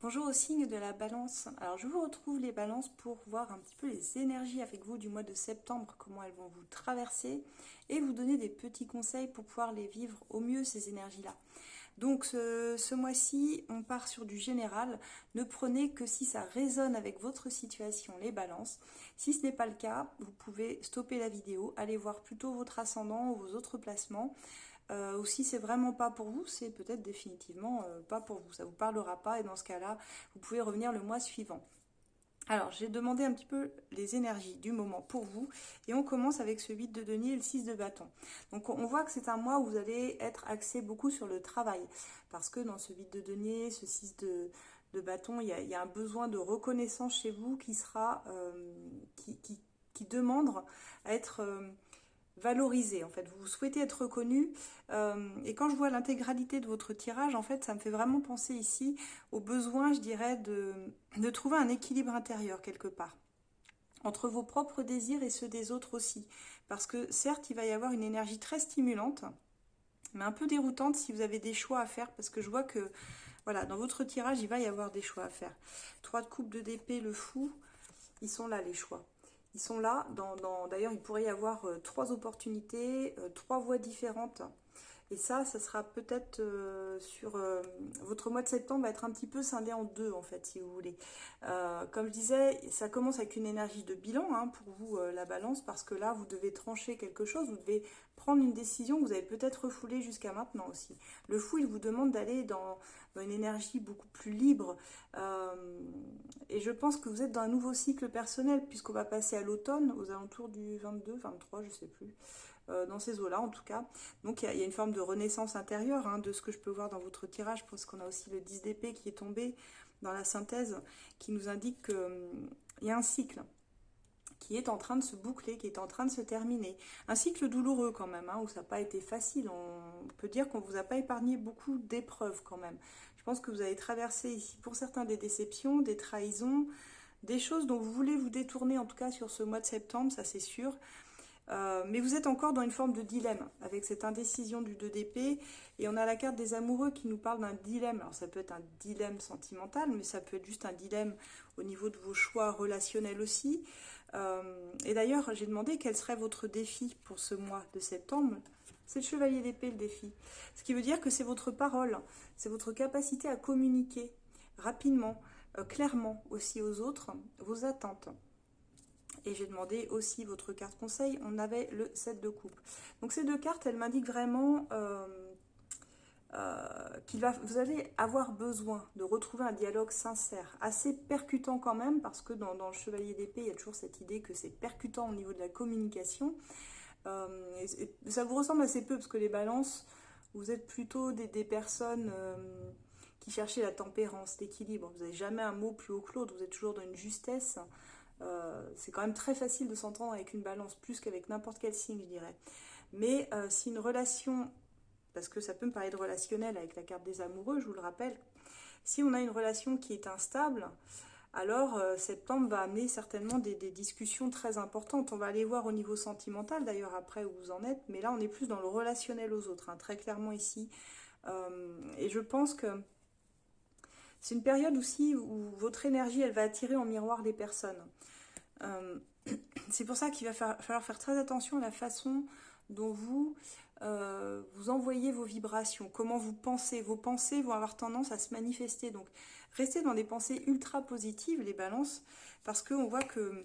Bonjour au signe de la balance. Alors je vous retrouve les balances pour voir un petit peu les énergies avec vous du mois de septembre, comment elles vont vous traverser et vous donner des petits conseils pour pouvoir les vivre au mieux ces énergies-là. Donc ce mois-ci, on part sur du général. Ne prenez que si ça résonne avec votre situation les balances. Si ce n'est pas le cas, vous pouvez stopper la vidéo, aller voir plutôt votre ascendant ou vos autres placements. Ou si c'est vraiment pas pour vous, c'est peut-être définitivement pas pour vous. Ça vous parlera pas et dans ce cas-là, vous pouvez revenir le mois suivant. Alors, j'ai demandé un petit peu les énergies du moment pour vous et on commence avec ce 8 de denier et le 6 de bâton. Donc, on voit que c'est un mois où vous allez être axé beaucoup sur le travail parce que dans ce 8 de denier, ce 6 de bâton, il y a un besoin de reconnaissance chez vous qui sera qui demande à être valorisé en fait, vous souhaitez être reconnu et quand je vois l'intégralité de votre tirage en fait ça me fait vraiment penser ici au besoin je dirais de trouver un équilibre intérieur quelque part entre vos propres désirs et ceux des autres aussi parce que certes il va y avoir une énergie très stimulante mais un peu déroutante si vous avez des choix à faire parce que je vois que voilà dans votre tirage il va y avoir des choix à faire. 3 de coupe de d'épée, le fou, ils sont là les choix. Ils sont là. D'ailleurs, il pourrait y avoir 3 opportunités, 3 voies différentes. Et ça sera peut-être sur... votre mois de septembre va être un petit peu scindé en deux, en fait, si vous voulez. Comme je disais, ça commence avec une énergie de bilan pour vous, la balance, parce que là, vous devez trancher quelque chose, vous devez prendre une décision que vous avez peut-être refoulée jusqu'à maintenant aussi. Le fou, il vous demande d'aller dans une énergie beaucoup plus libre. Et je pense que vous êtes dans un nouveau cycle personnel, puisqu'on va passer à l'automne, aux alentours du 22, 23, je sais plus. Dans ces eaux-là en tout cas. Donc il y a une forme de renaissance intérieure de ce que je peux voir dans votre tirage, parce qu'on a aussi le 10 d'épée qui est tombé dans la synthèse, qui nous indique qu'il y a un cycle qui est en train de se boucler, qui est en train de se terminer. Un cycle douloureux quand même, où ça n'a pas été facile. On peut dire qu'on ne vous a pas épargné beaucoup d'épreuves quand même. Je pense que vous avez traversé ici pour certains des déceptions, des trahisons, des choses dont vous voulez vous détourner en tout cas sur ce mois de septembre, ça c'est sûr. Mais vous êtes encore dans une forme de dilemme avec cette indécision du 2 d'épée et on a la carte des amoureux qui nous parle d'un dilemme. Alors ça peut être un dilemme sentimental, mais ça peut être juste un dilemme au niveau de vos choix relationnels aussi. Et d'ailleurs, j'ai demandé quel serait votre défi pour ce mois de septembre. C'est le chevalier d'épée le défi. Ce qui veut dire que c'est votre parole, c'est votre capacité à communiquer rapidement, clairement aussi aux autres, vos attentes. Et j'ai demandé aussi votre carte conseil, on avait le 7 de coupe. Donc ces deux cartes, elles m'indiquent vraiment vous allez avoir besoin de retrouver un dialogue sincère, assez percutant quand même, parce que dans le chevalier d'épée, il y a toujours cette idée que c'est percutant au niveau de la communication. Et ça vous ressemble assez peu, parce que les balances, vous êtes plutôt des personnes qui cherchaient la tempérance, l'équilibre. Vous n'avez jamais un mot plus haut que l'autre, vous êtes toujours dans une justesse. C'est quand même très facile de s'entendre avec une balance, plus qu'avec n'importe quel signe, je dirais. Mais si une relation, parce que ça peut me parler de relationnel avec la carte des amoureux, je vous le rappelle, si on a une relation qui est instable, alors septembre va amener certainement des discussions très importantes. On va aller voir au niveau sentimental, d'ailleurs après où vous en êtes, mais là on est plus dans le relationnel aux autres, très clairement ici. Et je pense que c'est une période aussi où votre énergie, elle va attirer en miroir les personnes. Euh, c'est pour ça qu'il va falloir faire très attention à la façon dont vous envoyez vos vibrations, comment vous pensez. Vos pensées vont avoir tendance à se manifester. Donc, restez dans des pensées ultra positives, les balances, parce qu'on voit que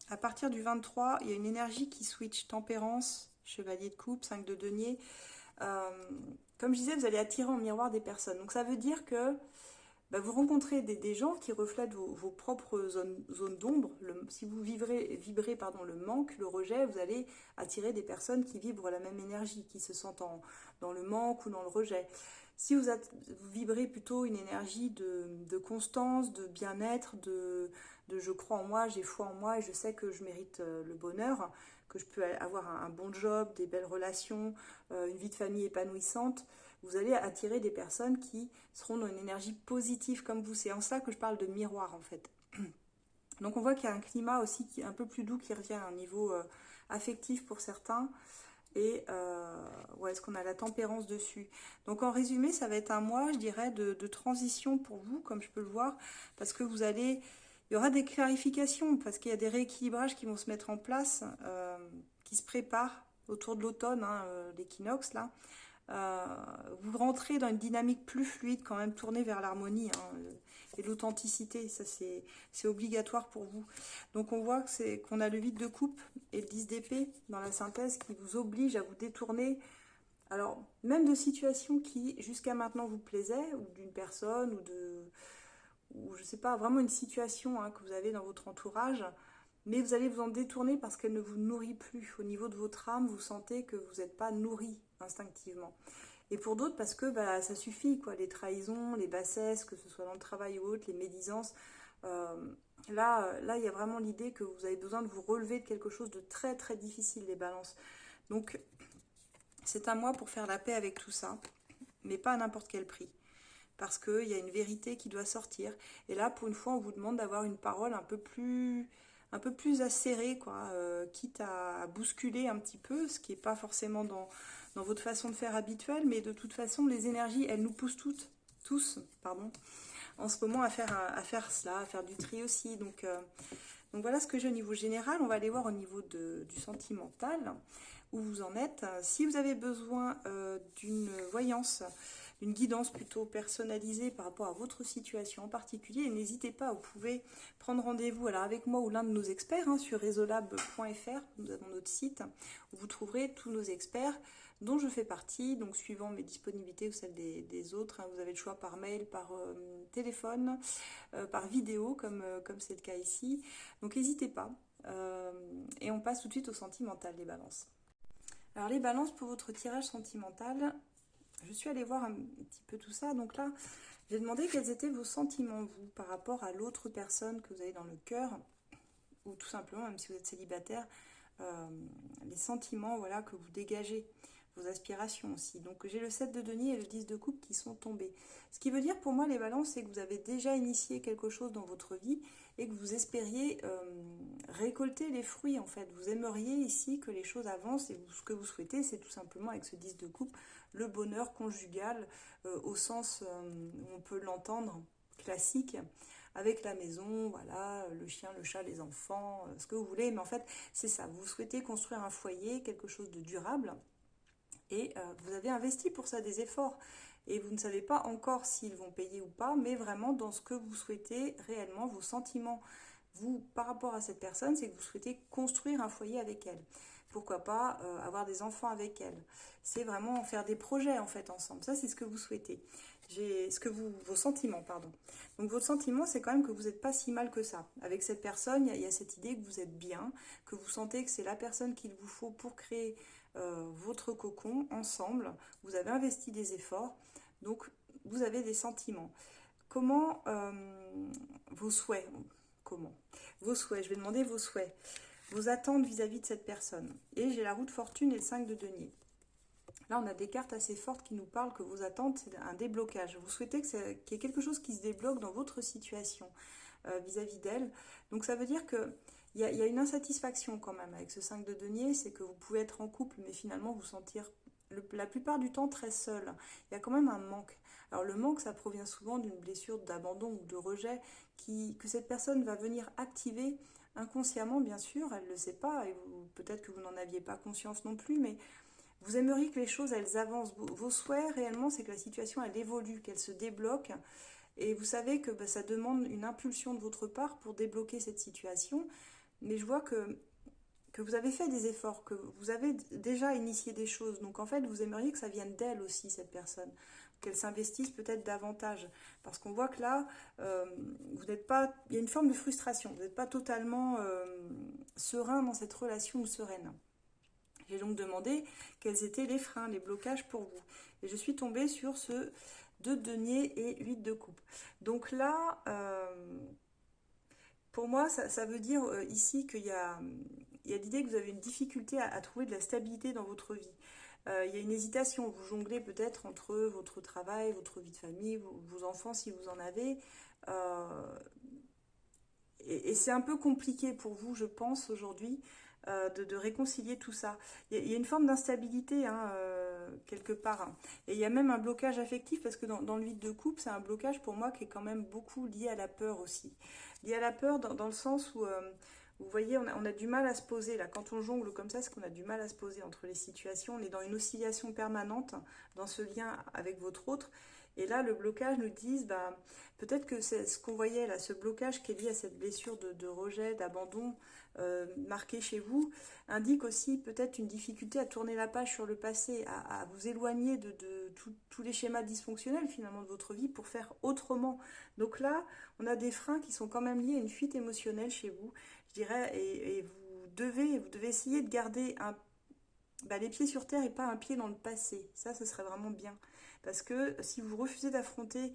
à partir du 23, il y a une énergie qui switch tempérance, chevalier de coupe, 5 de denier. Euh, Comme je disais, vous allez attirer en miroir des personnes. Donc, ça veut dire que vous rencontrez des gens qui reflètent vos propres zones d'ombre. Si vous vibrez le manque, le rejet, vous allez attirer des personnes qui vibrent la même énergie, qui se sentent dans le manque ou dans le rejet. Si vous vibrez plutôt une énergie de constance, de bien-être, de je crois en moi, j'ai foi en moi et je sais que je mérite le bonheur, que je peux avoir un bon job, des belles relations, une vie de famille épanouissante, vous allez attirer des personnes qui seront dans une énergie positive comme vous. C'est en ça que je parle de miroir en fait. Donc on voit qu'il y a un climat aussi qui est un peu plus doux qui revient à un niveau affectif pour certains. Et ouais, est-ce qu'on a la tempérance dessus? Donc en résumé, ça va être un mois, je dirais, de transition pour vous, comme je peux le voir, parce que il y aura des clarifications, parce qu'il y a des rééquilibrages qui vont se mettre en place, qui se préparent autour de l'automne, hein, l'équinoxe là. Euh, vous rentrez dans une dynamique plus fluide, quand même tournée vers l'harmonie, hein, et l'authenticité, ça c'est obligatoire pour vous. Donc on voit qu'on a le 8 de coupe et le 10 d'épée dans la synthèse qui vous oblige à vous détourner, alors même de situations qui jusqu'à maintenant vous plaisaient, ou d'une personne, ou je sais pas, vraiment une situation, hein, que vous avez dans votre entourage, mais vous allez vous en détourner parce qu'elle ne vous nourrit plus. Au niveau de votre âme, vous sentez que vous n'êtes pas nourri instinctivement. Et pour d'autres, parce que bah, ça suffit, quoi. Les trahisons, les bassesses, que ce soit dans le travail ou autre, les médisances. euh, là, il y a vraiment l'idée que vous avez besoin de vous relever de quelque chose de très très difficile, les balances. Donc, c'est un mois pour faire la paix avec tout ça, mais pas à n'importe quel prix. Parce qu'il y a une vérité qui doit sortir. Et là, pour une fois, on vous demande d'avoir une parole un peu plus acérée, quoi, quitte à bousculer un petit peu, ce qui n'est pas forcément dans votre façon de faire habituelle, mais de toute façon, les énergies, elles nous poussent tous, pardon, en ce moment à faire cela, à faire du tri aussi. Donc voilà ce que j'ai au niveau général. On va aller voir au niveau du sentimental, où vous en êtes. Si vous avez besoin d'une voyance, une guidance plutôt personnalisée par rapport à votre situation en particulier, n'hésitez pas, vous pouvez prendre rendez-vous alors avec moi ou l'un de nos experts, hein, sur resolab.fr. Nous avons notre site où vous trouverez tous nos experts dont je fais partie, donc suivant mes disponibilités ou celles des autres, hein. Vous avez le choix par mail, par téléphone, par vidéo, comme c'est le cas ici. Donc n'hésitez pas. Et on passe tout de suite au sentimental, les balances. Alors les balances, pour votre tirage sentimental, je suis allée voir un petit peu tout ça. Donc là, j'ai demandé quels étaient vos sentiments, vous, par rapport à l'autre personne que vous avez dans le cœur, ou tout simplement, même si vous êtes célibataire, euh, les sentiments, voilà, que vous dégagez, vos aspirations aussi. Donc j'ai le 7 de denier et le 10 de coupe qui sont tombés. Ce qui veut dire pour moi, les balances, c'est que vous avez déjà initié quelque chose dans votre vie et que vous espériez récolter les fruits, en fait. Vous aimeriez ici que les choses avancent, et ce que vous souhaitez, c'est tout simplement, avec ce 10 de coupe, le bonheur conjugal, au sens où on peut l'entendre, classique, avec la maison, voilà, le chien, le chat, les enfants, ce que vous voulez. Mais en fait, c'est ça. Vous souhaitez construire un foyer, quelque chose de durable, et vous avez investi pour ça des efforts. Et vous ne savez pas encore s'ils vont payer ou pas, mais vraiment dans ce que vous souhaitez réellement, vos sentiments, vous, par rapport à cette personne, c'est que vous souhaitez construire un foyer avec elle. Pourquoi pas avoir des enfants avec elle. C'est vraiment faire des projets, en fait, ensemble. Ça, c'est ce que vous souhaitez. Vos sentiments, pardon. Donc votre sentiment, c'est quand même que vous n'êtes pas si mal que ça. Avec cette personne, il y a cette idée que vous êtes bien, que vous sentez que c'est la personne qu'il vous faut pour créer votre cocon ensemble. Vous avez investi des efforts, donc vous avez des sentiments. Comment vos souhaits, comment vos souhaits, je vais demander vos souhaits, vos attentes vis-à-vis de cette personne. Et j'ai la roue de fortune et le 5 de denier. Là, on a des cartes assez fortes qui nous parlent que vos attentes, c'est un déblocage. Vous souhaitez qu'il y ait quelque chose qui se débloque dans votre situation vis-à-vis d'elle. Donc ça veut dire que il y a une insatisfaction quand même avec ce 5 de denier, c'est que vous pouvez être en couple, mais finalement vous sentir la plupart du temps très seul. Il y a quand même un manque. Alors le manque, ça provient souvent d'une blessure d'abandon ou de rejet que cette personne va venir activer inconsciemment, bien sûr, elle ne le sait pas, et peut-être que vous n'en aviez pas conscience non plus, mais vous aimeriez que les choses, elles avancent. Vos souhaits, réellement, c'est que la situation, elle évolue, qu'elle se débloque. Et vous savez que bah, ça demande une impulsion de votre part pour débloquer cette situation. Mais je vois que vous avez fait des efforts, que vous avez déjà initié des choses. Donc en fait, vous aimeriez que ça vienne d'elle aussi, cette personne. Qu'elle s'investisse peut-être davantage. Parce qu'on voit que là, vous n'êtes pas. Il y a une forme de frustration. Vous n'êtes pas totalement serein dans cette relation ou sereine. J'ai donc demandé quels étaient les freins, les blocages pour vous. Et je suis tombée sur ce 2 de denier et 8 de coupe. Donc là, pour moi, ça veut dire ici il y a l'idée que vous avez une difficulté à trouver de la stabilité dans votre vie. Il y a une hésitation, vous jonglez peut-être entre votre travail, votre vie de famille, vos enfants si vous en avez. Euh, et c'est un peu compliqué pour vous, je pense, aujourd'hui, de réconcilier tout ça. Il y a une forme d'instabilité hein, quelque part. Hein. Et il y a même un blocage affectif parce que dans le vide de couple, c'est un blocage pour moi qui est quand même beaucoup lié à la peur aussi. Lié à la peur dans le sens où, vous voyez, on a du mal à se poser là. Quand on jongle comme ça, c'est qu'on a du mal à se poser entre les situations. On est dans une oscillation permanente dans ce lien avec votre autre. Et là, le blocage nous dit, bah, peut-être que c'est ce qu'on voyait là, ce blocage qui est lié à cette blessure de rejet, d'abandon marqué chez vous, indique aussi peut-être une difficulté à tourner la page sur le passé, à vous éloigner de tous les schémas dysfonctionnels finalement de votre vie pour faire autrement. Donc là, on a des freins qui sont quand même liés à une fuite émotionnelle chez vous, je dirais, et vous devez essayer de garder les pieds sur terre et pas un pied dans le passé. Ça, ce serait vraiment bien. Parce que si vous refusez d'affronter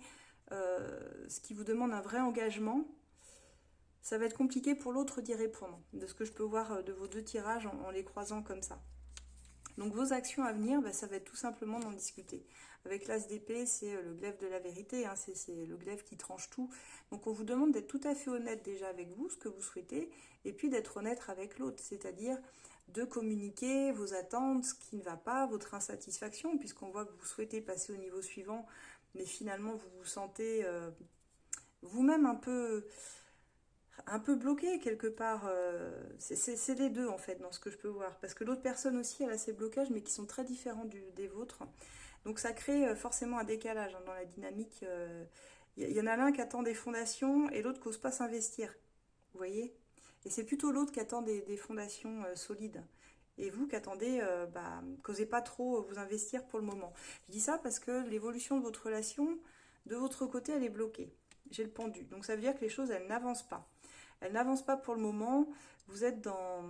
ce qui vous demande un vrai engagement, ça va être compliqué pour l'autre d'y répondre, de ce que je peux voir de vos deux tirages en les croisant comme ça. Donc vos actions à venir, ça va être tout simplement d'en discuter. Avec l'as d'épée, c'est le glaive de la vérité, hein, c'est le glaive qui tranche tout. Donc on vous demande d'être tout à fait honnête déjà avec vous, ce que vous souhaitez, et puis d'être honnête avec l'autre, c'est-à-dire de communiquer vos attentes, ce qui ne va pas, votre insatisfaction, puisqu'on voit que vous souhaitez passer au niveau suivant, mais finalement vous vous sentez vous-même un peu bloqué quelque part. C'est les deux en fait dans ce que je peux voir. Parce que l'autre personne aussi, elle a ses blocages, mais qui sont très différents des vôtres. Donc ça crée forcément un décalage hein, dans la dynamique. Y en a l'un qui attend des fondations et l'autre qui n'ose pas s'investir. Vous voyez? Et c'est plutôt l'autre qui attend des fondations solides. Et vous qui attendez, qu'osez pas trop vous investir pour le moment. Je dis ça parce que l'évolution de votre relation, de votre côté, elle est bloquée. J'ai le pendu. Donc ça veut dire que les choses, elles n'avancent pas. Elle n'avance pas pour le moment. Vous êtes dans...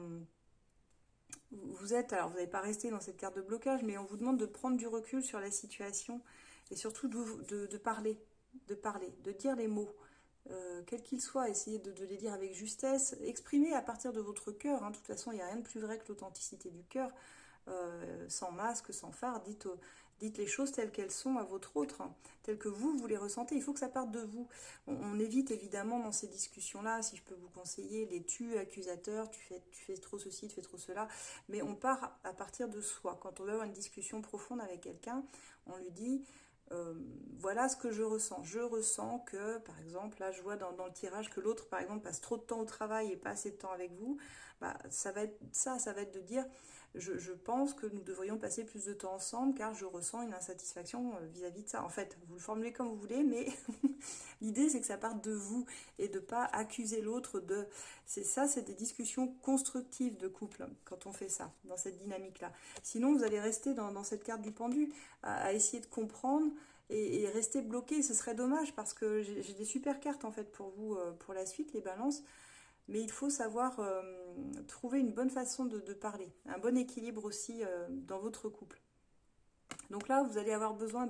alors vous n'allez pas rester dans cette carte de blocage, mais on vous demande de prendre du recul sur la situation et surtout de parler, de dire les mots, quels qu'ils soient, essayez de les dire avec justesse, exprimez à partir de votre cœur, hein. De toute façon, il n'y a rien de plus vrai que l'authenticité du cœur, sans masque, sans phare, dites les choses telles qu'elles sont à votre autre, hein, telles que vous les ressentez. Il faut que ça parte de vous. On évite évidemment dans ces discussions-là, si je peux vous conseiller, les tu accusateurs, tu fais trop ceci, tu fais trop cela, mais on part à partir de soi. Quand on va avoir une discussion profonde avec quelqu'un, on lui dit voilà ce que je ressens. Je ressens que, par exemple, là je vois dans le tirage que l'autre, par exemple, passe trop de temps au travail et pas assez de temps avec vous. Ça va être ça va être de dire je pense que nous devrions passer plus de temps ensemble car je ressens une insatisfaction vis-à-vis de ça. En fait, vous le formulez comme vous voulez, mais l'idée c'est que ça parte de vous et de pas accuser l'autre de... c'est des discussions constructives de couple quand on fait ça, dans cette dynamique-là. Sinon, vous allez rester dans cette carte du pendu à essayer de comprendre et rester bloqué. Ce serait dommage parce que j'ai des super cartes en fait pour vous, pour la suite, les balances. Mais il faut savoir trouver une bonne façon de parler, un bon équilibre aussi dans votre couple. Donc là, vous allez avoir besoin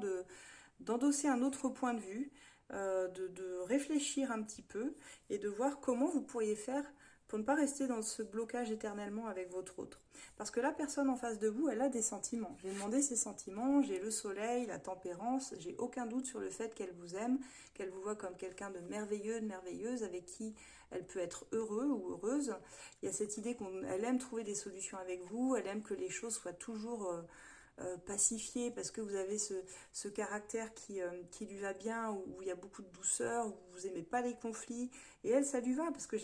d'endosser un autre point de vue, de réfléchir un petit peu et de voir comment vous pourriez faire pour ne pas rester dans ce blocage éternellement avec votre autre. Parce que la personne en face de vous, elle a des sentiments. J'ai demandé ses sentiments, j'ai le soleil, la tempérance, j'ai aucun doute sur le fait qu'elle vous aime, qu'elle vous voit comme quelqu'un de merveilleux, de merveilleuse, avec qui elle peut être heureux ou heureuse. Il y a cette idée qu'elle aime trouver des solutions avec vous, elle aime que les choses soient toujours pacifiées parce que vous avez ce caractère qui lui va bien, où il y a beaucoup de douceur, où vous n'aimez pas les conflits. Et elle, ça lui va parce que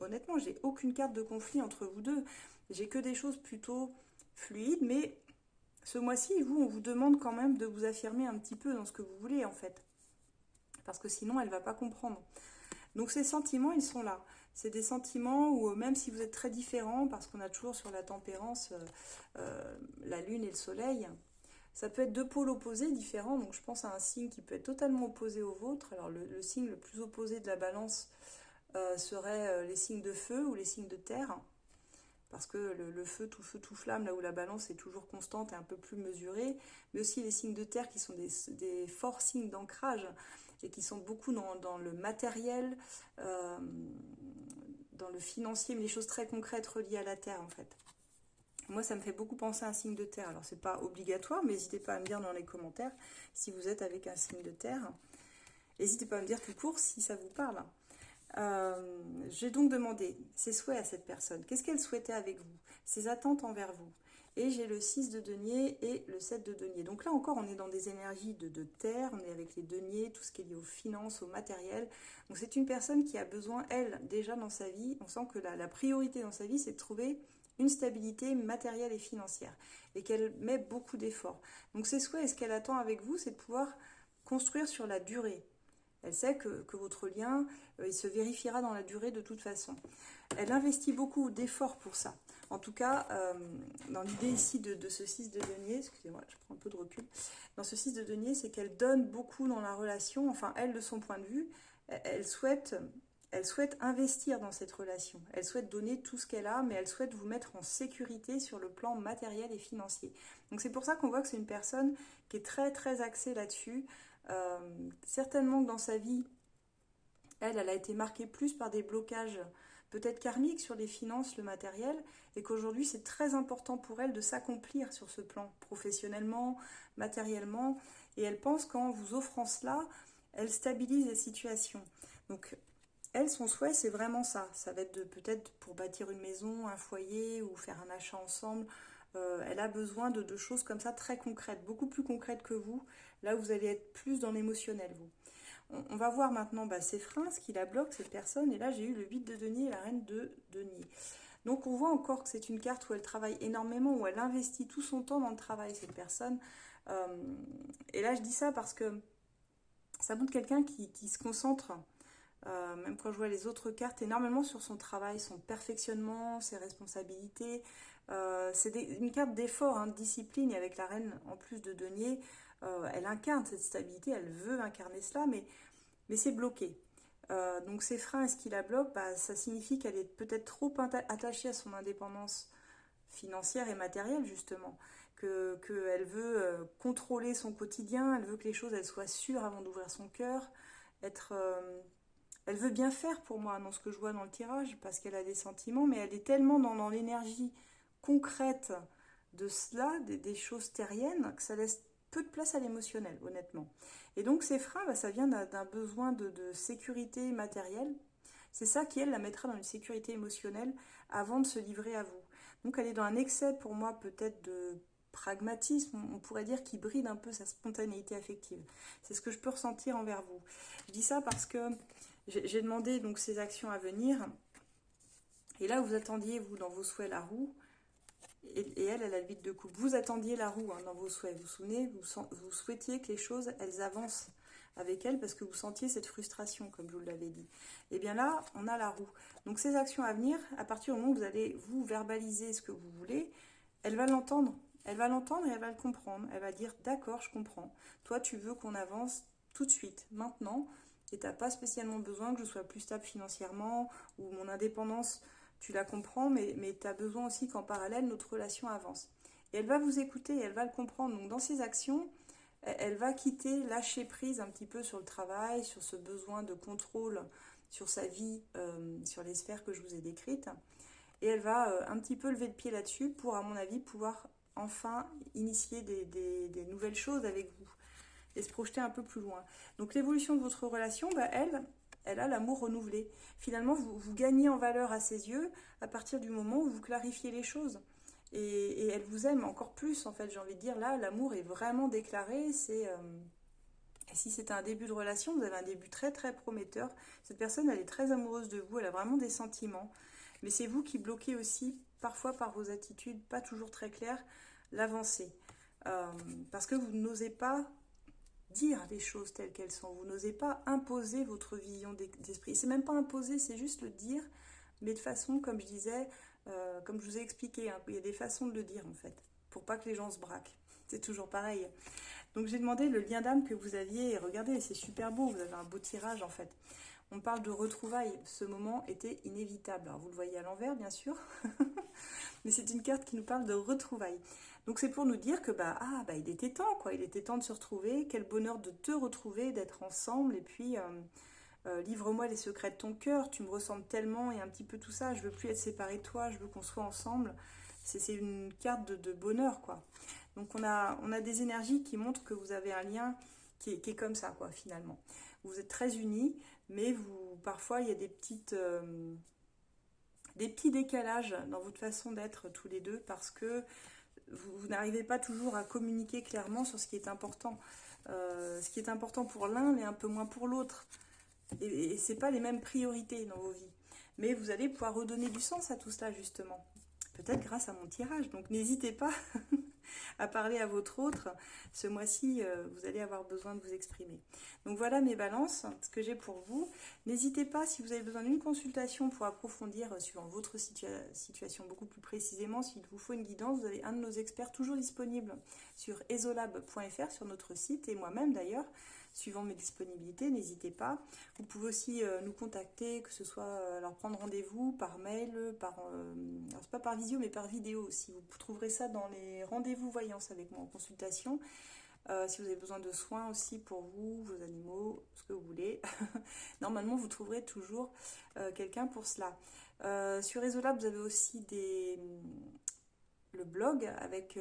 honnêtement, j'ai aucune carte de conflit entre vous deux. J'ai que des choses plutôt fluides, mais ce mois-ci, on vous demande quand même de vous affirmer un petit peu dans ce que vous voulez en fait. Parce que sinon, elle ne va pas comprendre. Donc ces sentiments, ils sont là. C'est des sentiments où même si vous êtes très différents, parce qu'on a toujours sur la tempérance la lune et le soleil, ça peut être deux pôles opposés différents. Donc je pense à un signe qui peut être totalement opposé au vôtre. Alors le signe le plus opposé de la balance serait les signes de feu ou les signes de terre. Parce que le feu, tout flamme, là où la balance est toujours constante et un peu plus mesurée. Mais aussi les signes de terre qui sont des forts signes d'ancrage et qui sont beaucoup dans le matériel, dans le financier, mais des choses très concrètes reliées à la terre en fait. Moi, ça me fait beaucoup penser à un signe de terre. Alors, c'est pas obligatoire, mais n'hésitez pas à me dire dans les commentaires si vous êtes avec un signe de terre. N'hésitez pas à me dire tout court si ça vous parle. J'ai donc demandé ses souhaits à cette personne. Qu'est-ce qu'elle souhaitait avec vous? Ses attentes envers vous. Et j'ai le 6 de denier et le 7 de denier. Donc là encore, on est dans des énergies de terre, on est avec les deniers, tout ce qui est lié aux finances, au matériel. Donc c'est une personne qui a besoin, elle, déjà dans sa vie, on sent que la priorité dans sa vie, c'est de trouver une stabilité matérielle et financière. Et qu'elle met beaucoup d'efforts. Donc ses souhaits et ce qu'elle attend avec vous, c'est de pouvoir construire sur la durée. Elle sait que votre lien, il se vérifiera dans la durée de toute façon. Elle investit beaucoup d'efforts pour ça. En tout cas, dans l'idée ici de ce 6 de denier, excusez-moi, je prends un peu de recul, dans ce 6 de denier, c'est qu'elle donne beaucoup dans la relation, enfin elle, de son point de vue, elle souhaite investir dans cette relation. Elle souhaite donner tout ce qu'elle a, mais elle souhaite vous mettre en sécurité sur le plan matériel et financier. Donc c'est pour ça qu'on voit que c'est une personne qui est très très axée là-dessus. Certainement que dans sa vie, elle a été marquée plus par des blocages peut-être karmiques sur les finances, le matériel, et qu'aujourd'hui c'est très important pour elle de s'accomplir sur ce plan, professionnellement, matériellement, et elle pense qu'en vous offrant cela, elle stabilise les situations. Donc elle, son souhait, c'est vraiment ça. Ça va être peut-être pour bâtir une maison, un foyer ou faire un achat ensemble. Elle a besoin de choses comme ça très concrètes, beaucoup plus concrètes que vous. Là, vous allez être plus dans l'émotionnel, vous. On va voir maintenant ses freins, ce qui la bloque, cette personne. Et là, j'ai eu le 8 de denier et la reine de denier. Donc, on voit encore que c'est une carte où elle travaille énormément, où elle investit tout son temps dans le travail, cette personne. Et là, je dis ça parce que ça montre quelqu'un qui se concentre, même quand je vois les autres cartes, énormément sur son travail, son perfectionnement, ses responsabilités. C'est une carte d'effort, hein, de discipline, et avec la reine en plus de denier, elle incarne cette stabilité, elle veut incarner cela, mais c'est bloqué. Donc ces freins, est-ce qui la bloque? Ça signifie qu'elle est peut-être trop attachée à son indépendance financière et matérielle, justement, qu'elle veut contrôler son quotidien, elle veut que les choses elles soient sûres avant d'ouvrir son cœur, être... elle veut bien faire pour moi dans ce que je vois dans le tirage, parce qu'elle a des sentiments, mais elle est tellement dans l'énergie concrète de cela, des choses terriennes, que ça laisse peu de place à l'émotionnel, honnêtement. Et donc ces freins, ça vient d'un besoin de sécurité matérielle. C'est ça qui, elle, la mettra dans une sécurité émotionnelle avant de se livrer à vous. Donc elle est dans un excès, pour moi, peut-être de pragmatisme, on pourrait dire, qui bride un peu sa spontanéité affective. C'est ce que je peux ressentir envers vous. Je dis ça parce que j'ai demandé donc ces actions à venir. Et là, vous attendiez, vous, dans vos souhaits, la roue. Et elle a le 8 de coupe. Vous attendiez la roue, hein, dans vos souhaits. Vous vous souvenez, vous souhaitiez que les choses, elles avancent avec elle parce que vous sentiez cette frustration, comme je vous l'avais dit. Et bien là, on a la roue. Donc ces actions à venir, à partir du moment où vous allez vous verbaliser ce que vous voulez, elle va l'entendre. Elle va l'entendre et elle va le comprendre. Elle va dire, d'accord, je comprends. Toi, tu veux qu'on avance tout de suite, maintenant, et tu n'as pas spécialement besoin que je sois plus stable financièrement ou mon indépendance, tu la comprends, mais tu as besoin aussi qu'en parallèle, notre relation avance. Et elle va vous écouter, elle va le comprendre. Donc dans ses actions, elle va quitter, lâcher prise un petit peu sur le travail, sur ce besoin de contrôle sur sa vie, sur les sphères que je vous ai décrites. Et elle va un petit peu lever le pied là-dessus pour, à mon avis, pouvoir enfin initier des nouvelles choses avec vous et se projeter un peu plus loin. Donc l'évolution de votre relation, elle a l'amour renouvelé. Finalement, vous gagnez en valeur à ses yeux à partir du moment où vous clarifiez les choses. Et elle vous aime encore plus, en fait, j'ai envie de dire. Là, l'amour est vraiment déclaré. Si c'était un début de relation, vous avez un début très très prometteur. Cette personne, elle est très amoureuse de vous, elle a vraiment des sentiments. Mais c'est vous qui bloquez aussi, parfois par vos attitudes pas toujours très claires, l'avancée. Parce que vous n'osez pas dire les choses telles qu'elles sont. Vous n'osez pas imposer votre vision d'esprit. C'est même pas imposer, c'est juste le dire, mais de façon, comme je disais, comme je vous ai expliqué, hein, il y a des façons de le dire en fait, pour pas que les gens se braquent. C'est toujours pareil. Donc j'ai demandé le lien d'âme que vous aviez, et regardez, c'est super beau, vous avez un beau tirage en fait. On parle de retrouvailles, ce moment était inévitable. Alors vous le voyez à l'envers bien sûr, mais c'est une carte qui nous parle de retrouvailles. Donc c'est pour nous dire que il était temps, quoi. Il était temps de se retrouver. Quel bonheur de te retrouver, d'être ensemble. Et puis livre-moi les secrets de ton cœur. Tu me ressembles tellement et un petit peu tout ça. Je veux plus être séparée de toi. Je veux qu'on soit ensemble. C'est une carte de bonheur, quoi. Donc on a des énergies qui montrent que vous avez un lien qui est comme ça, quoi, finalement. Vous êtes très unis, mais parfois il y a des petits décalages dans votre façon d'être tous les deux parce que vous n'arrivez pas toujours à communiquer clairement sur ce qui est important. Ce qui est important pour l'un, mais un peu moins pour l'autre. Et c'est pas les mêmes priorités dans vos vies. Mais vous allez pouvoir redonner du sens à tout cela, justement. Peut-être grâce à mon tirage. Donc n'hésitez pas à parler à votre autre. Ce mois-ci, vous allez avoir besoin de vous exprimer. Donc voilà mes balances, ce que j'ai pour vous. N'hésitez pas, si vous avez besoin d'une consultation pour approfondir suivant votre situation beaucoup plus précisément, s'il vous faut une guidance, vous avez un de nos experts toujours disponible sur esolab.fr, sur notre site, et moi-même d'ailleurs, suivant mes disponibilités, n'hésitez pas. Vous pouvez aussi nous contacter, que ce soit alors prendre rendez-vous par mail, alors c'est pas par visio mais par vidéo aussi. Vous trouverez ça dans les rendez-vous voyance avec moi en consultation. Si vous avez besoin de soins aussi pour vous, vos animaux, ce que vous voulez, normalement vous trouverez toujours quelqu'un pour cela. Sur Esolab, vous avez aussi le blog avec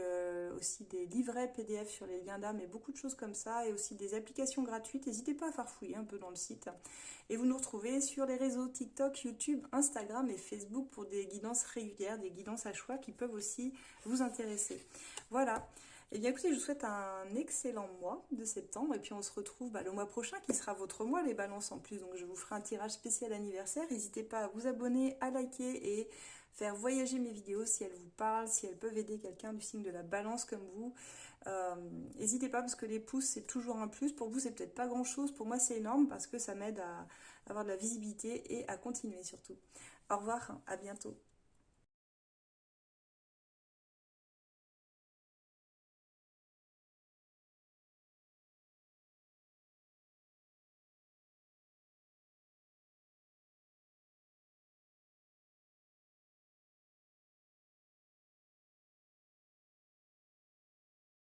aussi des livrets PDF sur les liens d'âme et beaucoup de choses comme ça, et aussi des applications gratuites. N'hésitez pas à farfouiller un peu dans le site. Et vous nous retrouvez sur les réseaux TikTok, YouTube, Instagram et Facebook pour des guidances régulières, des guidances à choix qui peuvent aussi vous intéresser. Voilà. Et bien écoutez, je vous souhaite un excellent mois de septembre et puis on se retrouve le mois prochain qui sera votre mois les balances en plus. Donc je vous ferai un tirage spécial anniversaire. N'hésitez pas à vous abonner, à liker et faire voyager mes vidéos si elles vous parlent, si elles peuvent aider quelqu'un du signe de la balance comme vous. N'hésitez pas parce que les pouces c'est toujours un plus. Pour vous c'est peut-être pas grand chose, pour moi c'est énorme parce que ça m'aide à avoir de la visibilité et à continuer surtout. Au revoir, à bientôt.